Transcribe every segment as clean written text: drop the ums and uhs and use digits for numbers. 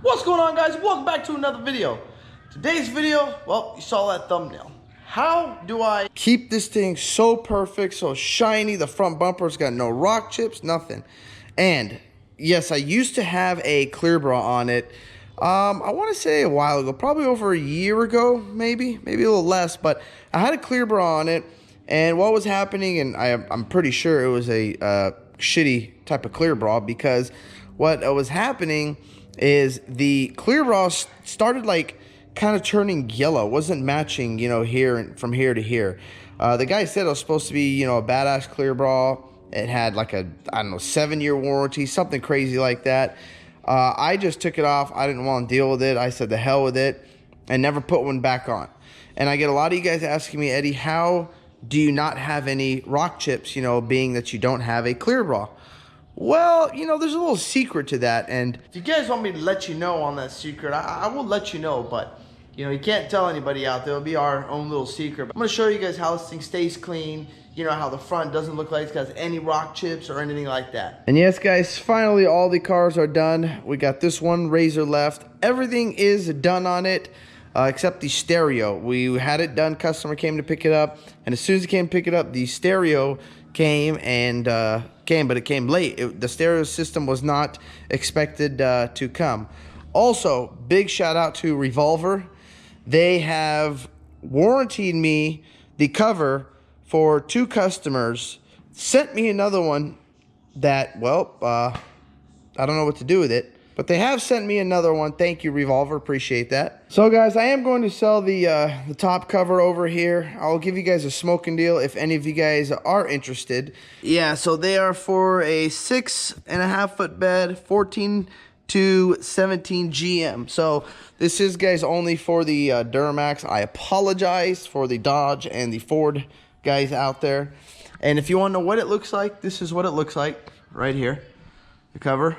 What's going on, guys? Welcome back to another video. Today's video, well, you saw that thumbnail. How do I keep this thing so perfect, so shiny? The front bumper's got no rock chips, nothing. And yes, I used to have a clear bra on it. I want to say a while ago, probably over a year ago, maybe a little less, but I had a clear bra on it. And what was happening, and I'm pretty sure it was a shitty type of clear bra, because what was happening is the clear bra started like kind of turning yellow. It wasn't matching, you know, here and from here to here. The guy said it was supposed to be, you know, a badass clear bra. It had like a, I don't know, 7-year warranty, something crazy like that. I just took it off. I didn't want to deal with it. I said the hell with it and never put one back on. And I get a lot of you guys asking me, Eddie, how do you not have any rock chips, you know, being that you don't have a clear bra? Well, you know, there's a little secret to that, and if you guys want me to let you know on that secret, I will let you know, but, you know, you can't tell anybody out there. It'll be our own little secret. But I'm going to show you guys how this thing stays clean, you know, how the front doesn't look like it's got any rock chips or anything like that. And yes, guys, finally all the cars are done. We got this one razor left. Everything is done on it. Except the stereo. We had it done, customer came to pick it up, and as soon as he came to pick it up, the stereo came, and but it came late. The stereo system was not expected to come. Also, big shout out to Revolver. They have warranted me the cover for 2 customers, sent me another one that, well, I don't know what to do with it. But they have sent me another one. Thank you, Revolver. Appreciate that. So, guys, I am going to sell the top cover over here. I'll give you guys a smoking deal if any of you guys are interested. Yeah, so they are for a 6.5-foot bed, 14 to 17 GM. So this is, guys, only for the Duramax. I apologize for the Dodge and the Ford guys out there. And if you want to know what it looks like, this is what it looks like right here. The cover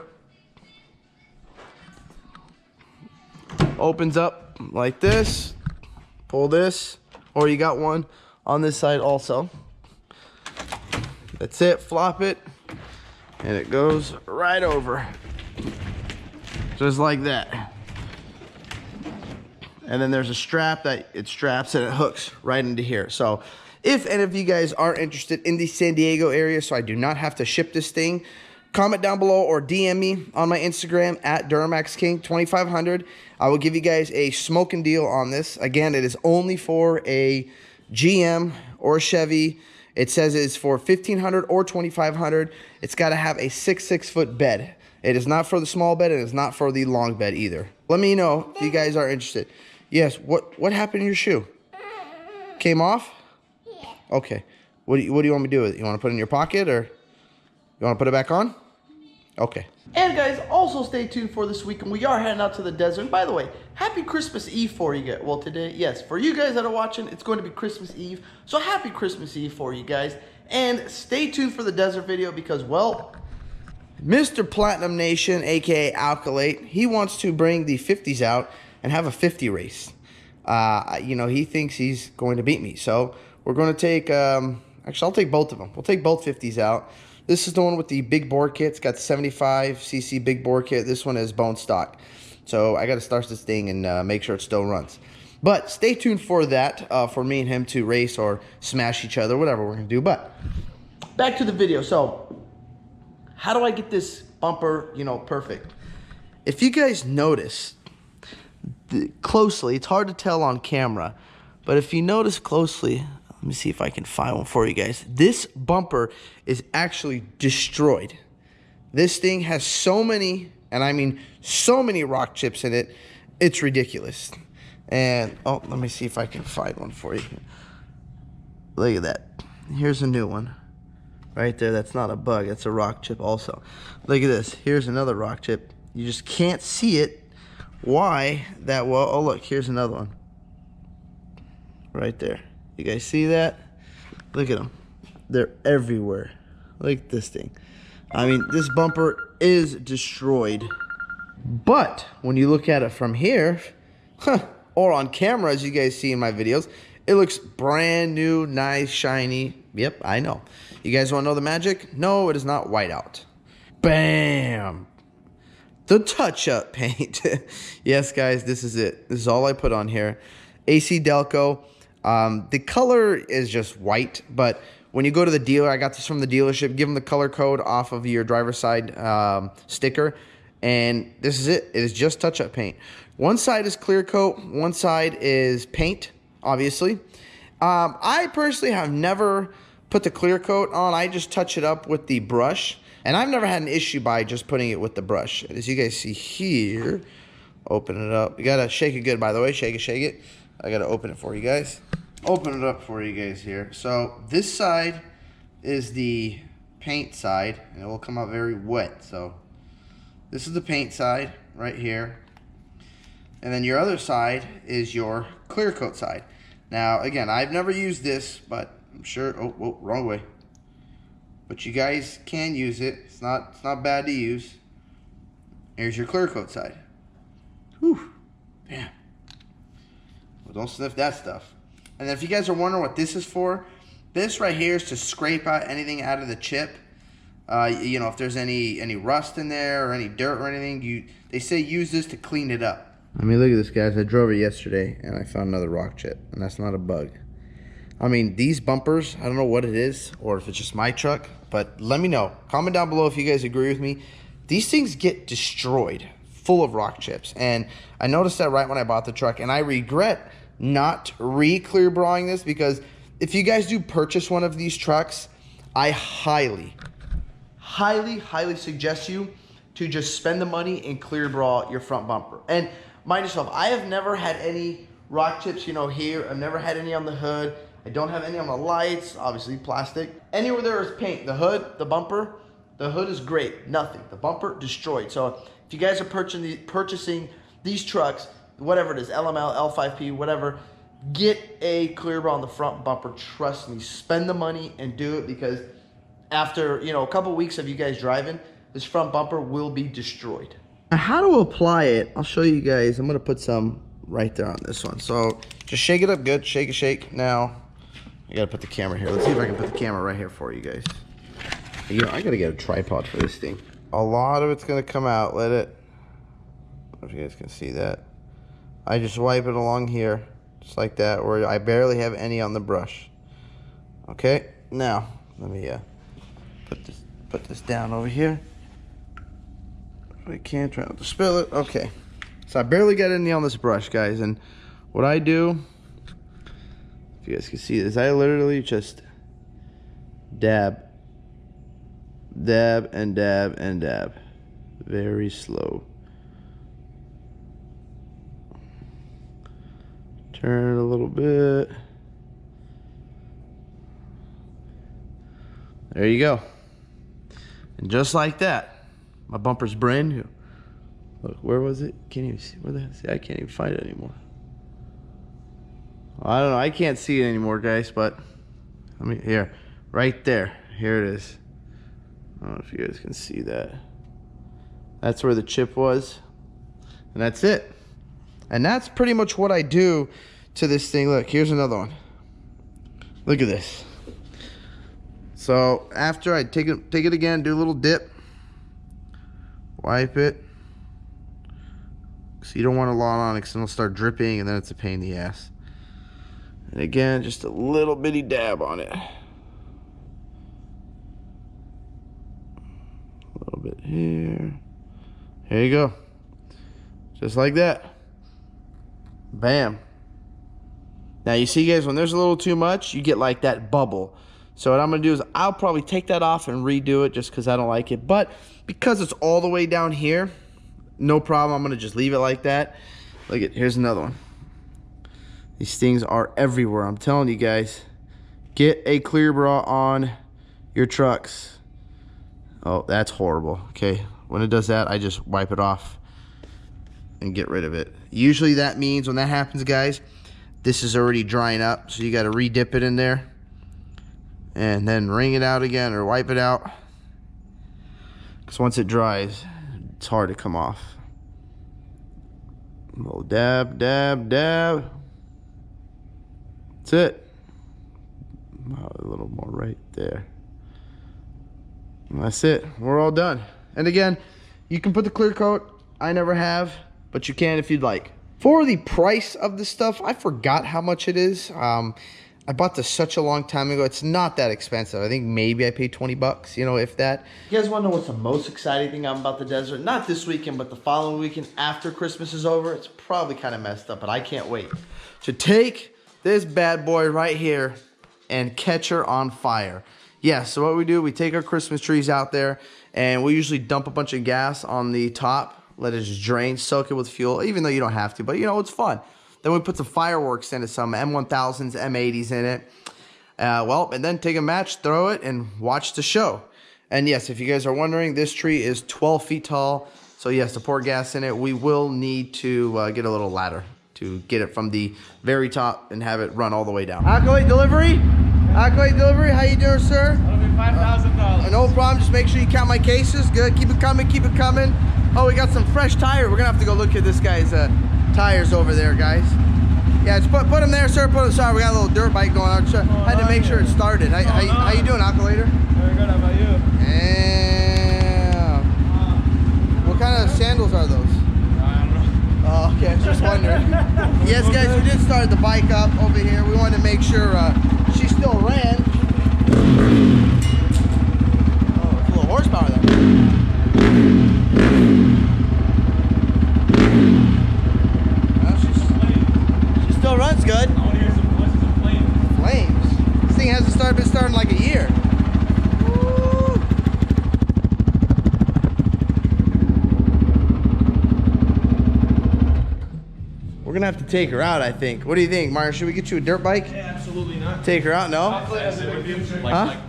opens up like this. Pull this, or you got one on this side also. That's it. Flop it, and it goes right over, just like that. And then there's a strap that it straps and it hooks right into here. So if any of you guys are interested in the San Diego area, so I do not have to ship this thing, comment down below or DM me on my Instagram at DuramaxKing2500. I will give you guys a smoking deal on this. Again, it is only for a GM or a Chevy. It says it's for $1,500 or $2,500. It's got to have a 6'6" bed. It is not for the small bed, and it's not for the long bed either. Let me know if you guys are interested. Yes, what happened to your shoe? Came off? Yeah. Okay. What do you want me to do with it? You want to put it in your pocket, or you want to put it back on? Okay. And guys, also stay tuned for this weekend. We are heading out to the desert. And by the way, happy Christmas Eve for you guys. Well, today, yes, for you guys that are watching, it's going to be Christmas Eve. So happy Christmas Eve for you guys. And stay tuned for the desert video because, well, Mr. Platinum Nation, aka Alkalate, he wants to bring the 50s out and have a 50 race. You know, he thinks he's going to beat me. So we're going to take, actually, I'll take both of them. We'll take both 50s out. This is the one with the big bore kit. It's got the 75cc big bore kit. This one is bone stock. So I got to start this thing and make sure it still runs. But stay tuned for that, for me and him to race or smash each other, whatever we're going to do. But back to the video. So how do I get this bumper, you know, perfect? If you guys notice closely, it's hard to tell on camera, but if you notice closely, let me see if I can find one for you guys. This bumper is actually destroyed. This thing has so many, and I mean so many rock chips in it, it's ridiculous. And, oh, let me see if I can find one for you. Look at that. Here's a new one. Right there, that's not a bug, that's a rock chip also. Look at this, here's another rock chip. You just can't see it. Why that well? Oh, look, here's another one. Right there. You guys see that? Look at them. They're everywhere. Look at this thing. I mean, this bumper is destroyed. But when you look at it from here, or on camera, as you guys see in my videos, it looks brand new, nice, shiny. Yep, I know. You guys want to know the magic? No, it is not whiteout. Bam! the touch-up paint. Yes, guys, this is it. This is all I put on here. AC Delco. The color is just white, but when you go to the dealer, I got this from the dealership, give them the color code off of your driver's side sticker, and this is it. It is just touch-up paint. One side is clear coat, one side is paint, obviously. I personally have never put the clear coat on. I just touch it up with the brush, and I've never had an issue by just putting it with the brush. As you guys see here, open it up. You gotta shake it good, by the way. Shake it, shake it. I gotta open it for you guys. Open it up for you guys here. So this side is the paint side, and it will come out very wet. So this is the paint side right here, and then your other side is your clear coat side. Now again, I've never used this, but I'm sure. Oh, wrong way. But you guys can use it. It's not bad to use. Here's your clear coat side. Whew, damn. Well, don't sniff that stuff. And then if you guys are wondering what this is for, this right here is to scrape out anything out of the chip. You know, if there's any rust in there or any dirt or anything, they say use this to clean it up. I mean, look at this, guys. I drove it yesterday and I found another rock chip, and that's not a bug. I mean, these bumpers, I don't know what it is or if it's just my truck, but let me know. Comment down below if you guys agree with me. These things get destroyed, full of rock chips. And I noticed that right when I bought the truck, and I regret not re-clear brawling this, because if you guys do purchase one of these trucks, I highly suggest you to just spend the money and clear brawl your front bumper. And mind yourself, I have never had any rock chips, you know, here. I've never had any on the hood. I don't have any on the lights, obviously plastic. Anywhere there is paint, the hood, the bumper, the hood is great, nothing. The bumper, destroyed. So if you guys are purchasing these trucks, whatever it is, LML, L5P, whatever, get a clear brawl on the front bumper. Trust me, spend the money and do it, because after, you know, a couple weeks of you guys driving, this front bumper will be destroyed. Now, how to apply it, I'll show you guys. I'm gonna put some right there on this one. So just shake it up good, shake it, shake. Now, I gotta put the camera here. Let's see if I can put the camera right here for you guys. You know, I gotta get a tripod for this thing. A lot of it's gonna come out, let it, I don't know if you guys can see that. I just wipe it along here, just like that, where I barely have any on the brush. Okay, now let me put this down over here. If I can, try not to spill it. Okay, so I barely got any on this brush, guys. And what I do, if you guys can see this, I literally just dab, dab, and dab, and dab, very slow. Turn it a little bit. There you go. And just like that, my bumper's brand new. Look, where was it? Can't even see. Where the hell? See, I can't even find it anymore. I don't know. I can't see it anymore, guys. But let me here, right there. Here it is. I don't know if you guys can see that. That's where the chip was, and that's it. And that's pretty much what I do to this thing. Look, here's another one. Look at this. So after I take it again, do a little dip, wipe it. So you don't want a lot on it, because it'll start dripping, and then it's a pain in the ass. And again, just a little bitty dab on it. A little bit here. Here you go. Just like that. Bam. Now you see, guys, when there's a little too much, you get like that bubble. So what I'm gonna do is I'll probably take that off and redo it, just because I don't like it. But because it's all the way down here, no problem. I'm gonna just leave it like that. Look at, here's another one. These things are everywhere. I'm telling you guys, get a clear bra on your trucks. Oh, that's horrible. Okay, when it does that, I just wipe it off and get rid of it. Usually that means when that happens, guys, this is already drying up, so you got to re-dip it in there and then wring it out again or wipe it out, because once it dries, it's hard to come off. A little dab, dab, dab. That's it. A little more right there. And that's it. We're all done. And again, you can put the clear coat I never have, but you can if you'd like. For the price of this stuff, I forgot how much it is. I bought this such a long time ago. It's not that expensive. I think maybe I paid 20 bucks, you know, if that. You guys want to know what's the most exciting thing about the desert? Not this weekend, but the following weekend after Christmas is over. It's probably kind of messed up, but I can't wait to take this bad boy right here and catch her on fire. Yeah, so what we do, we take our Christmas trees out there, and we usually dump a bunch of gas on the top, let it just drain, soak it with fuel, even though you don't have to, but you know, it's fun. Then we put some fireworks in it, some M1000s, M80s in it. Well, and then take a match, throw it, and watch the show. And yes, if you guys are wondering, this tree is 12 feet tall. So yes, to pour gas in it, we will need to get a little ladder to get it from the very top and have it run all the way down. Accolade Delivery? Accolade Delivery, how you doing, sir? That'll be $5,000. No problem, just make sure you count my cases. Good, keep it coming, keep it coming. Oh, we got some fresh tire. We're gonna have to go look at this guy's tires over there, guys. Yeah, just put them there, sir. Put them. Sorry, we got a little dirt bike going on. Had to make sure it started. How you doing, Alcolator? Very good. How about you? Yeah. What kind of sandals are those? I don't know. Oh, okay. Just wondering. Yes, guys, we did start the bike up over here. We wanted to make sure she still ran. Oh, it's a little horsepower there. Runs good. I want to hear some voices of flames. Flames? This thing hasn't been starting like a year. Woo. We're gonna have to take her out, I think. What do you think, Mario? Should we get you a dirt bike? Yeah, absolutely not. Take her out? No? Like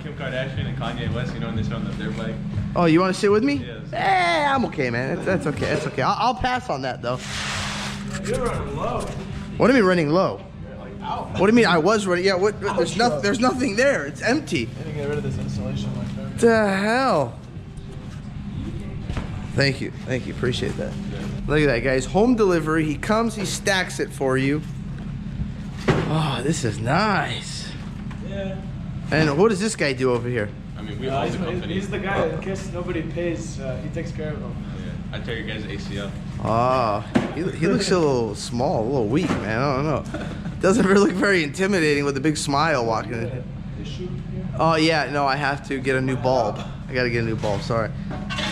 Kim Kardashian and Kanye West, you know, when they sit on the dirt bike. Oh, you want to sit with me? Yes. I'm okay, man. That's okay. That's okay. I'll pass on that, though. You're running low. What do you mean running low? Like, ow. What do you mean I was running? Yeah, what? There's nothing there. It's empty. I need to get rid of this insulation like that. What the hell? Thank you. Appreciate that. Yeah. Look at that, guys. Home delivery. He comes, he stacks it for you. Oh, this is nice. Yeah. And what does this guy do over here? I mean, we own the company. He's the guy, in case nobody pays, he takes care of them. Yeah. I tell your guys ACL. Oh, he looks a little small, a little weak, man. I don't know. Doesn't really look very intimidating with a big smile walking in. Oh, yeah. No, I have to get a new bulb. I got to get a new bulb. Sorry.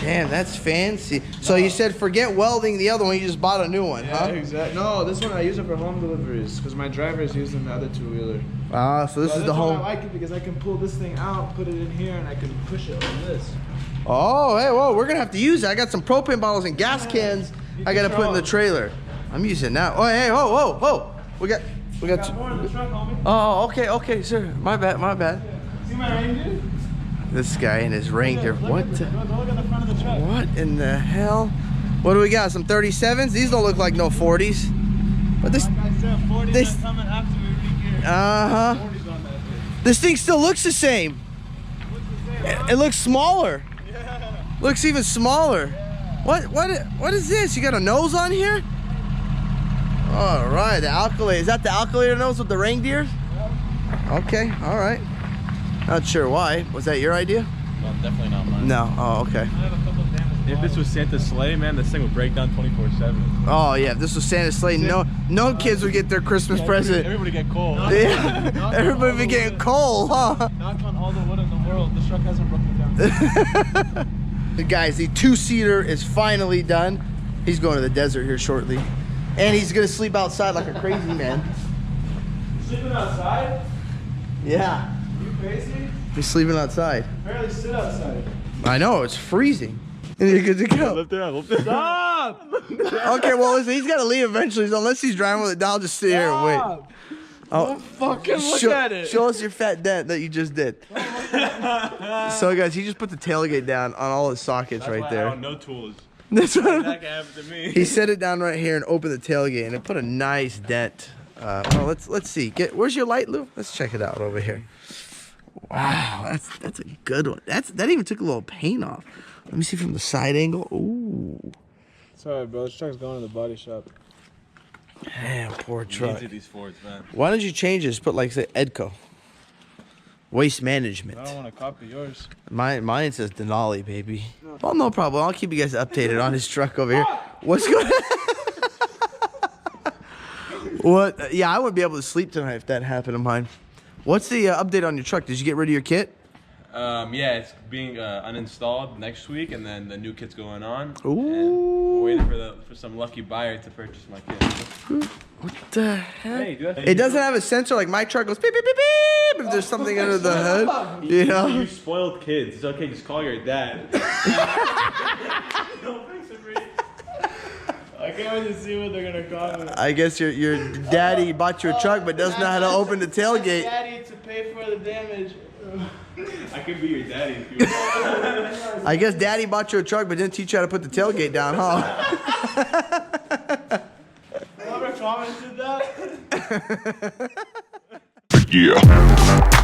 Damn, that's fancy. So you said forget welding the other one. You just bought a new one, huh? Yeah, exactly. No, this one I use it for home deliveries because my driver is using the other two-wheeler. Ah, so this is the home. I like it because I can pull this thing out, put it in here, and I can push it like this. Oh, hey, whoa, we're going to have to use it. I got some propane bottles and gas cans I got to put in the trailer. I'm using that. Oh, hey, whoa. We got more in the truck, homie. Oh, okay, sir. My bad. See my reindeer? This guy and his reindeer. What? Look at the front of the truck. What in the hell? What do we got? Some 37s? These don't look like no 40s. But this. Like I said, 40s are coming after we re-gear. 40s on that thing. This thing still looks the same. It looks smaller. Yeah. Looks even smaller. Yeah. What is this? You got a nose on here? All right, the Alcolator. Is that the Alcolator nose with the reindeer? Yep. Okay, all right. Not sure why. Was that your idea? Well, definitely not mine. No. Oh, okay. I have a couple of damages. If this was Santa's sleigh, man, this thing would break down 24/7. Oh yeah, if this was Santa's sleigh, no kids would get their Christmas present. Everybody get cold. Yeah, everybody would be getting cold, huh? Knock on all the wood in the world. This truck hasn't broken down. Guys, the two-seater is finally done. He's going to the desert here shortly. And he's gonna sleep outside like a crazy man. Sleeping outside? Yeah. You crazy? He's sleeping outside. Barely sit outside. I know, it's freezing. And you're good to go. Lift it up. Stop! Okay, well listen, he's gotta leave eventually, so unless he's driving with it down, I'll just sit here and wait. Don't fucking look at it. Show us your fat dent that you just did. So guys, he just put the tailgate down on all his sockets right there. No tools. That's what That can happen to me. he set it down right here and opened the tailgate, and it put a nice dent. Well, let's see. Where's your light, Lou? Let's check it out over here. Wow, that's a good one. That even took a little paint off. Let me see from the side angle. Ooh. Sorry, bro. This truck's going to the body shop. Damn, poor truck. These Fords, man. Why don't you change this? Put like say Edco. Waste management. I don't want to copy yours. Mine says Denali, baby. Well, no problem. I'll keep you guys updated on his truck over here. What's going? What? Yeah, I wouldn't be able to sleep tonight if that happened to mine. What's the update on your truck? Did you get rid of your kit? Yeah, it's being uninstalled next week, and then the new kit's going on. Ooh. And we're waiting for some lucky buyer to purchase my kit. What the heck? Hey, dude, It doesn't have a sensor like my truck goes beep beep beep beep if there's something under the hood. You know? You spoiled kids. It's okay, just call your dad. Don't fix it for you. I can't wait to see what they're gonna comment. I guess your daddy bought you a truck but doesn't know how to open the tailgate. Daddy to pay for the damage. I could be your daddy if you want. I guess daddy bought you a truck but didn't teach you how to put the tailgate down, huh? Whoever commented that. Yeah.